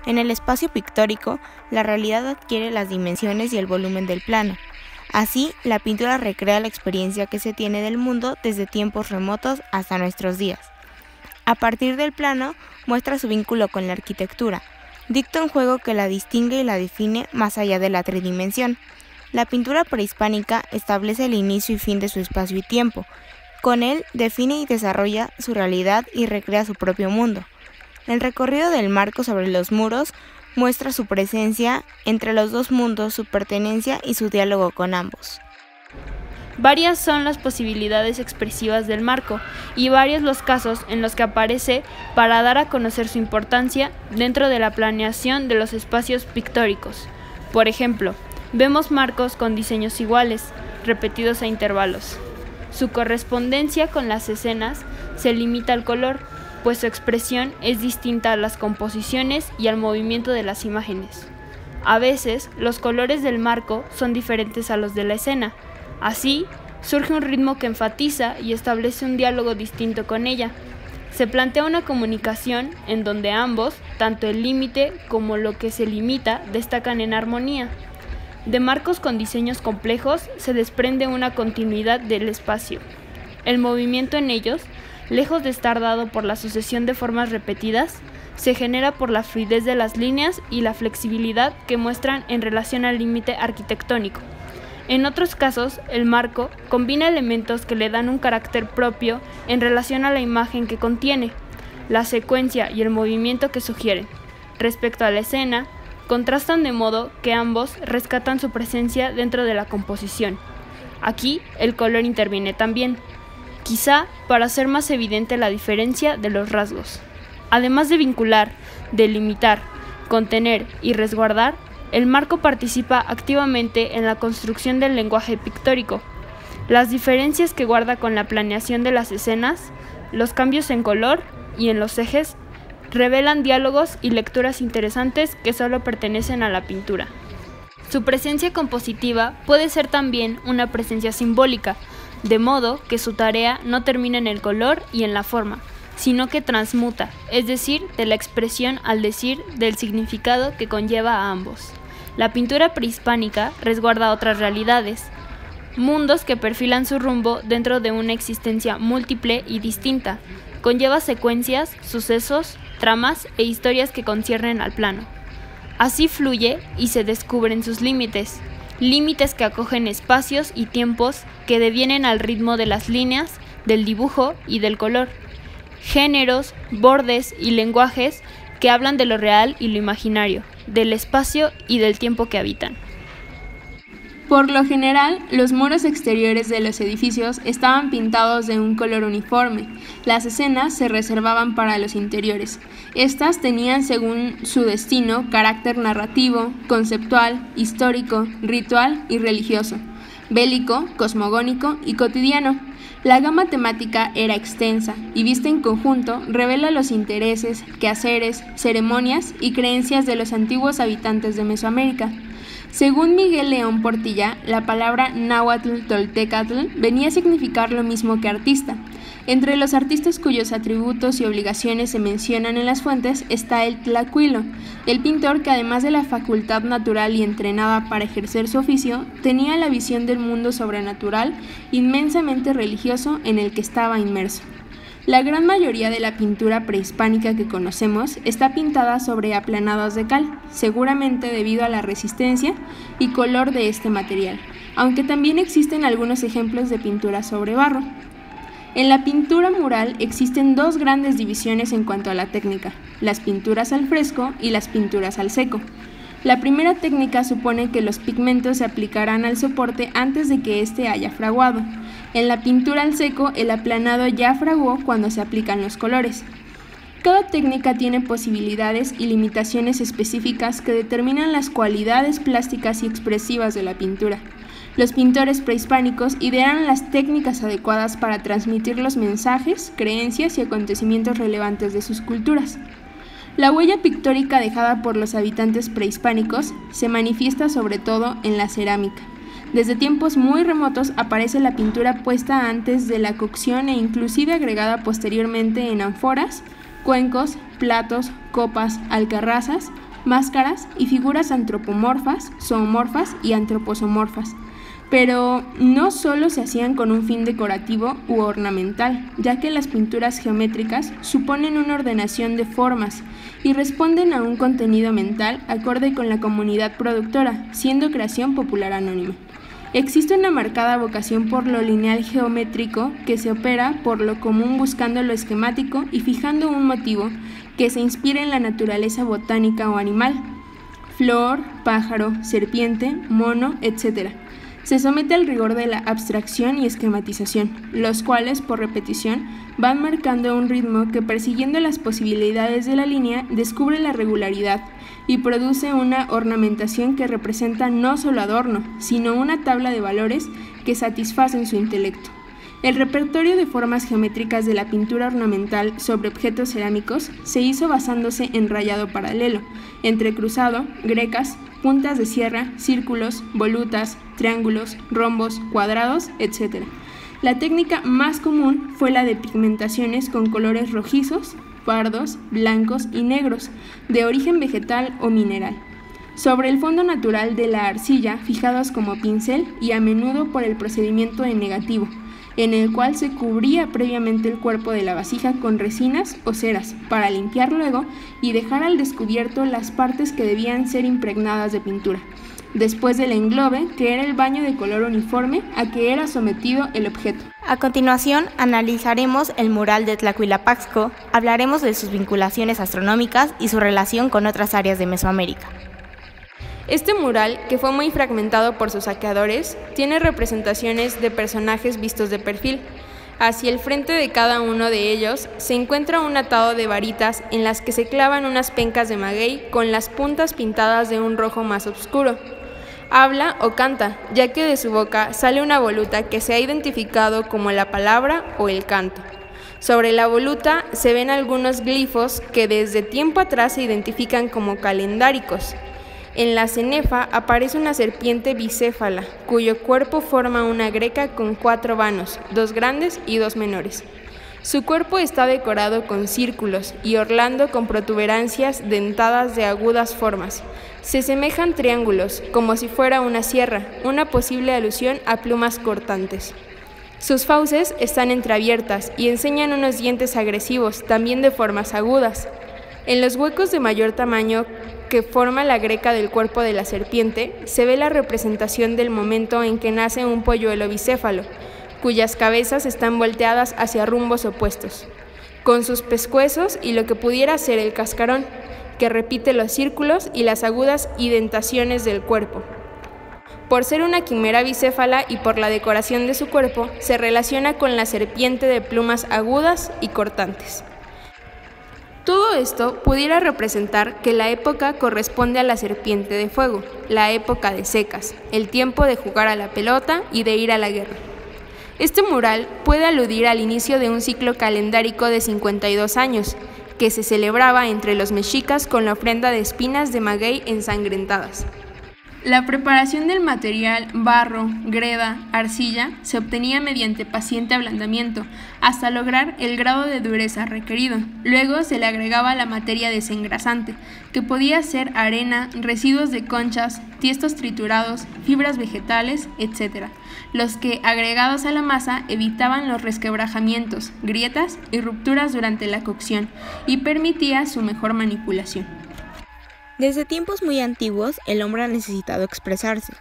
En el espacio pictórico, la realidad adquiere las dimensiones y el volumen del plano. Así, la pintura recrea la experiencia que se tiene del mundo desde tiempos remotos hasta nuestros días. A partir del plano, muestra su vínculo con la arquitectura, dicta un juego que la distingue y la define más allá de la tridimensión. La pintura prehispánica establece el inicio y fin de su espacio y tiempo. Con él define y desarrolla su realidad y recrea su propio mundo. El recorrido del marco sobre los muros muestra su presencia entre los dos mundos, su pertenencia y su diálogo con ambos. Varias son las posibilidades expresivas del marco y varios los casos en los que aparece para dar a conocer su importancia dentro de la planeación de los espacios pictóricos. Por ejemplo, vemos marcos con diseños iguales, repetidos a intervalos. Su correspondencia con las escenas se limita al color, pues su expresión es distinta a las composiciones y al movimiento de las imágenes. A veces, los colores del marco son diferentes a los de la escena. Así, surge un ritmo que enfatiza y establece un diálogo distinto con ella. Se plantea una comunicación en donde ambos, tanto el límite como lo que se limita, destacan en armonía. De marcos con diseños complejos se desprende una continuidad del espacio. El movimiento en ellos, lejos de estar dado por la sucesión de formas repetidas, se genera por la fluidez de las líneas y la flexibilidad que muestran en relación al límite arquitectónico. En otros casos, el marco combina elementos que le dan un carácter propio en relación a la imagen que contiene, la secuencia y el movimiento que sugieren. Respecto a la escena, contrastan de modo que ambos rescatan su presencia dentro de la composición. Aquí, el color interviene también, quizá para hacer más evidente la diferencia de los rasgos. Además de vincular, delimitar, contener y resguardar, el marco participa activamente en la construcción del lenguaje pictórico. Las diferencias que guarda con la planeación de las escenas, los cambios en color y en los ejes, revelan diálogos y lecturas interesantes que solo pertenecen a la pintura. Su presencia compositiva puede ser también una presencia simbólica, de modo que su tarea no termina en el color y en la forma, sino que transmuta, es decir, de la expresión al decir del significado que conlleva a ambos. La pintura prehispánica resguarda otras realidades, mundos que perfilan su rumbo dentro de una existencia múltiple y distinta, conlleva secuencias, sucesos, tramas e historias que conciernen al plano. Así fluye y se descubren sus límites, límites que acogen espacios y tiempos que devienen al ritmo de las líneas, del dibujo y del color, géneros, bordes y lenguajes que hablan de lo real y lo imaginario, del espacio y del tiempo que habitan. Por lo general, los muros exteriores de los edificios estaban pintados de un color uniforme. Las escenas se reservaban para los interiores. Estas tenían, según su destino, carácter narrativo, conceptual, histórico, ritual y religioso, bélico, cosmogónico y cotidiano. La gama temática era extensa y vista en conjunto revela los intereses, quehaceres, ceremonias y creencias de los antiguos habitantes de Mesoamérica. Según Miguel León Portilla, la palabra náhuatl toltecatl venía a significar lo mismo que artista. Entre los artistas cuyos atributos y obligaciones se mencionan en las fuentes está el tlacuilo, el pintor que además de la facultad natural y entrenada para ejercer su oficio, tenía la visión del mundo sobrenatural inmensamente religioso en el que estaba inmerso. La gran mayoría de la pintura prehispánica que conocemos está pintada sobre aplanados de cal, seguramente debido a la resistencia y color de este material, aunque también existen algunos ejemplos de pintura sobre barro. En la pintura mural existen dos grandes divisiones en cuanto a la técnica, las pinturas al fresco y las pinturas al seco. La primera técnica supone que los pigmentos se aplicarán al soporte antes de que éste haya fraguado. En la pintura al seco, el aplanado ya fraguó cuando se aplican los colores. Cada técnica tiene posibilidades y limitaciones específicas que determinan las cualidades plásticas y expresivas de la pintura. Los pintores prehispánicos idearon las técnicas adecuadas para transmitir los mensajes, creencias y acontecimientos relevantes de sus culturas. La huella pictórica dejada por los habitantes prehispánicos se manifiesta sobre todo en la cerámica. Desde tiempos muy remotos aparece la pintura puesta antes de la cocción e inclusive agregada posteriormente en ánforas, cuencos, platos, copas, alcarrazas máscaras y figuras antropomorfas, zoomorfas y antroposomorfas. Pero no solo se hacían con un fin decorativo u ornamental, ya que las pinturas geométricas suponen una ordenación de formas y responden a un contenido mental acorde con la comunidad productora, siendo creación popular anónima. Existe una marcada vocación por lo lineal geométrico que se opera por lo común buscando lo esquemático y fijando un motivo que se inspire en la naturaleza botánica o animal, flor, pájaro, serpiente, mono, etc. Se somete al rigor de la abstracción y esquematización, los cuales, por repetición, van marcando un ritmo que, persiguiendo las posibilidades de la línea, descubre la regularidad y produce una ornamentación que representa no solo adorno, sino una tabla de valores que satisfacen su intelecto. El repertorio de formas geométricas de la pintura ornamental sobre objetos cerámicos se hizo basándose en rayado paralelo, entrecruzado, grecas, puntas de sierra, círculos, volutas, triángulos, rombos, cuadrados, etc. La técnica más común fue la de pigmentaciones con colores rojizos, pardos, blancos y negros, de origen vegetal o mineral, sobre el fondo natural de la arcilla, fijados como pincel y a menudo por el procedimiento de negativo, en el cual se cubría previamente el cuerpo de la vasija con resinas o ceras, para limpiar luego y dejar al descubierto las partes que debían ser impregnadas de pintura, después del englobe, que era el baño de color uniforme a que era sometido el objeto. A continuación, analizaremos el mural de Tlahuilapaxco, hablaremos de sus vinculaciones astronómicas y su relación con otras áreas de Mesoamérica. Este mural, que fue muy fragmentado por sus saqueadores, tiene representaciones de personajes vistos de perfil. Hacia el frente de cada uno de ellos se encuentra un atado de varitas en las que se clavan unas pencas de maguey con las puntas pintadas de un rojo más oscuro. Habla o canta, ya que de su boca sale una voluta que se ha identificado como la palabra o el canto. Sobre la voluta se ven algunos glifos que desde tiempo atrás se identifican como calendáricos. En la cenefa aparece una serpiente bicéfala, cuyo cuerpo forma una greca con 4 vanos, 2 grandes y 2 menores. Su cuerpo está decorado con círculos y orlando con protuberancias dentadas de agudas formas. Se semejan triángulos, como si fuera una sierra, una posible alusión a plumas cortantes. Sus fauces están entreabiertas y enseñan unos dientes agresivos, también de formas agudas. En los huecos de mayor tamaño que forma la greca del cuerpo de la serpiente, se ve la representación del momento en que nace un polluelo bicéfalo, cuyas cabezas están volteadas hacia rumbos opuestos, con sus pescuezos y lo que pudiera ser el cascarón, que repite los círculos y las agudas indentaciones del cuerpo. Por ser una quimera bicéfala y por la decoración de su cuerpo, se relaciona con la serpiente de plumas agudas y cortantes. Todo esto pudiera representar que la época corresponde a la serpiente de fuego, la época de secas, el tiempo de jugar a la pelota y de ir a la guerra. Este mural puede aludir al inicio de un ciclo calendárico de 52 años, que se celebraba entre los mexicas con la ofrenda de espinas de maguey ensangrentadas. La preparación del material, barro, greda, arcilla, se obtenía mediante paciente ablandamiento, hasta lograr el grado de dureza requerido. Luego se le agregaba la materia desengrasante, que podía ser arena, residuos de conchas, tiestos triturados, fibras vegetales, etc., los que, agregados a la masa, evitaban los resquebrajamientos, grietas y rupturas durante la cocción, y permitía su mejor manipulación. Desde tiempos muy antiguos, el hombre ha necesitado expresarse.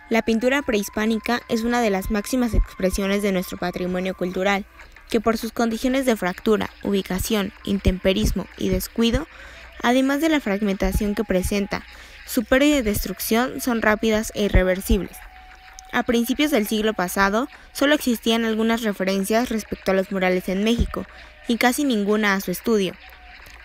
La pintura prehispánica es una de las máximas expresiones de nuestro patrimonio cultural, que por sus condiciones de fractura, ubicación, intemperismo y descuido, además de la fragmentación que presenta, su pérdida y destrucción son rápidas e irreversibles. A principios del siglo pasado, solo existían algunas referencias respecto a los murales en México, y casi ninguna a su estudio.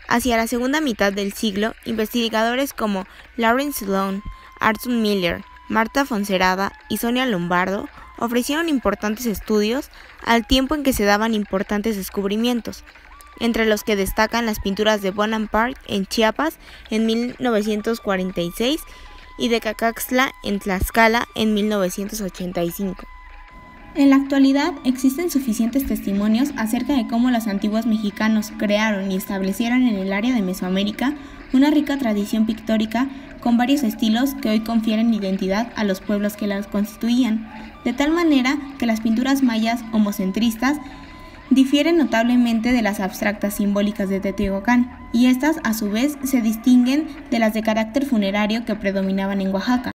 Hacia la segunda mitad del siglo, investigadores como Lawrence Sloan, Arthur Miller, Marta Fonserrada y Sonia Lombardo ofrecieron importantes estudios al tiempo en que se daban importantes descubrimientos, entre los que destacan las pinturas de Bonampak en Chiapas en 1946 y de Cacaxtla en Tlaxcala en 1985. En la actualidad existen suficientes testimonios acerca de cómo los antiguos mexicanos crearon y establecieron en el área de Mesoamérica una rica tradición pictórica con varios estilos que hoy confieren identidad a los pueblos que las constituían, de tal manera que las pinturas mayas homocentristas difieren notablemente de las abstractas simbólicas de Teotihuacán, y estas a su vez se distinguen de las de carácter funerario que predominaban en Oaxaca.